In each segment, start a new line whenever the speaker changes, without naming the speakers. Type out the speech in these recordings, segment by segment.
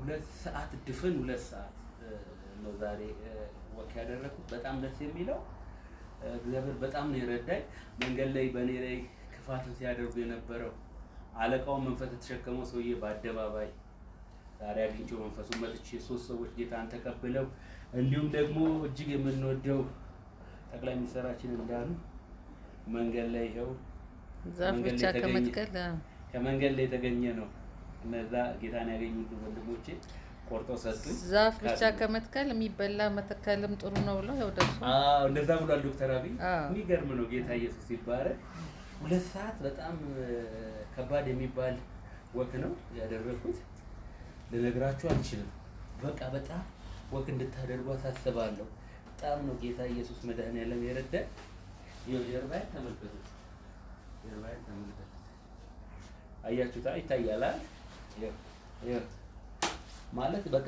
2 ሰዓት ድፍን 2 ሰዓት ነው ዛሬ ወክ ያደረኩት። በጣም ደስ የሚለው እግዚአብሔር በጣም ነው የረዳኝ። መንገድ ላይ በእኔ ላይ ክፋትን ሲያደርጉ የነበረው አለቃውን መንፈስ የተሸከመው ሰውዬ በአደባባይ ዛሬ አግኝቼው መንፈሱን መጥቼ 3 ሰዎች ጌታን ተቀብለው እንዲሁም ደግሞ እጅግ የምንወደው ጠቅላይ ሚኒስትራችን እንዳሉ መንገድ ላይ ይኸው
ዛፍ ብቻ ከመትከል
ከመንገድ ላይ የተገኘ ነው። እነዛ ጌታን ያገኙት ወንድሞቼ ቆርጠው ሰጡኝ።
ዛፍ ብቻ ከመትከል የሚበላ መተከልም ጥሩ ነው ብለው ያው ደሱ
እንደዛ ብሏል ዶክተር አብይ። የሚገርም ነው። ጌታ ኢየሱስ ይባረክ። 2 ሰዓት በጣም ከባድ የሚባል ወክ ነው ያደረኩት። ልነግራችሁ አልችልም። በቃ በጣም ወክ እንድታደርጉ አሳስባለሁ። በጣም ነው ጌታ ኢየሱስ መድኃኒዓለም የረዳኝ። የጀርባዬን ተመልከቱት። የጀርባዬን ተመልከቱት። አያችሁታ? ይታያል አይደል? ማለት በቃ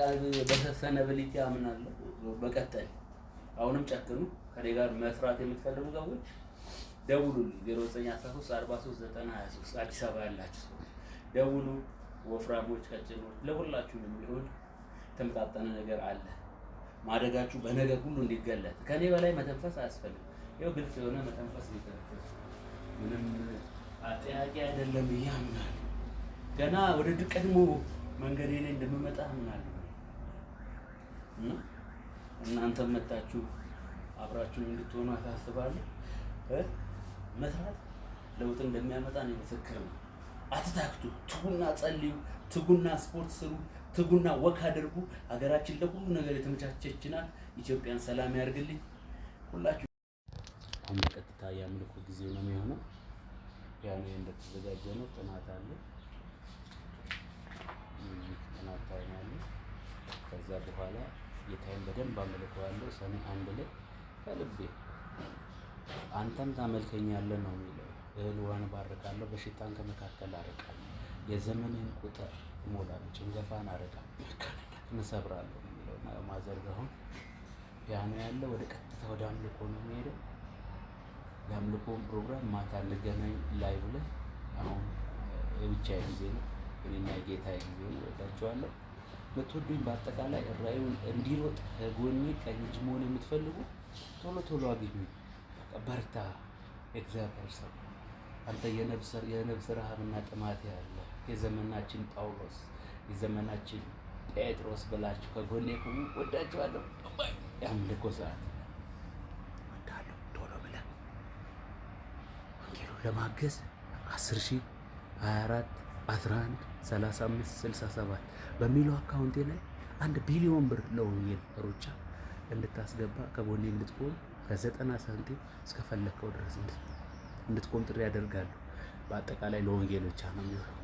በሰስተነብሊቲ አምናለሁ። በቀጠል አሁንም ጨክኑ። ከኔ ጋር መስራት የምትፈልጉ ሰዎች ደውሉልኝ። 0913 43 923 አዲስ አበባ ያላችሁ ደውሉ። ወፍራሞች፣ ቀጭኖች ለሁላችሁም የሚሆን ተመጣጣነ ነገር አለ። ማደጋችሁ በነገር ሁሉ እንዲገለጥ ከኔ በላይ መተንፈስ አያስፈልግም። ይኸው ግልጽ የሆነ መተንፈስ ሊተነፈስ ምንም አጠያቂ አይደለም ብዬ አምናለሁ። ገና ወደ ቀድሞ መንገዴ ላይ እንደምመጣ አምናለሁ እና እናንተም መጣችሁ አብራችሁን እንድትሆኑ አሳስባለሁ። መስራት ለውጥ እንደሚያመጣ ነው ምስክር ነው። አትታክቱ። ትጉና ጸልዩ፣ ትጉና ስፖርት ስሩ፣ ትጉና ወክ አድርጉ። ሀገራችን ለሁሉ ነገር የተመቻቸች ናት። ኢትዮጵያን ሰላም ያርግልኝ። ሁላችሁ አሁን በቀጥታ የአምልኮ ጊዜ ነው የሚሆነው። ፒያኖ እንደተዘጋጀ ነው። ጥናት አለ። ጥናት ታይማለ። ከዛ በኋላ ጌታዬን በደንብ አመልከዋለሁ። ሰኔ 1 ላይ ከልቤ አንተም ታመልከኛለህ ነው የሚለው። እህልዋን ባርካለሁ፣ በሽታን ከመካከል አርቃለሁ፣ የዘመንን ቁጥር እሞላለሁ፣ ጭንገፋን አርቃለሁ፣ እንሰብራለሁ ነው የሚለው። ማዘርጋውን ፒያኖ ያለ ወደ ቀጥታ ወደ አምልኮ ነው የሚሄደው። የአምልኮውን ፕሮግራም ማታ እንገናኝ ላይቭ ላይ። አሁን የብቻዬ ጊዜ ነው፣ እኔና የጌታዬ ጊዜ ነው። ወዳችኋለሁ። የምትወዱኝ በአጠቃላይ ራእዩን እንዲሮጥ ከጎኔ ቀኝ እጅ መሆን የምትፈልጉ ቶሎ ቶሎ አግኙ። በርታ። እግዚአብሔር ሰው አንተ የነፍስ ረሃብና ጥማት ያለ የዘመናችን ጳውሎስ የዘመናችን ጴጥሮስ ብላችሁ ከጎኔ ቁሙ። ወዳችኋለሁ። የአምልኮ ሰዓት ወዳለሁ። ቶሎ ብለህ ወንጌሉን ለማገዝ 10,000 24 11 35 67 በሚለው አካውንቴ ላይ 1 ቢሊዮን ብር ለወንጌል ሩጫ እንድታስገባ ከጎኔ እንድትቆም ከ90 ሳንቲም እስከፈለከው ድረስ እንድትቆም ጥሪ ያደርጋለሁ። በአጠቃላይ ለወንጌል ብቻ ነው የሚሆነው።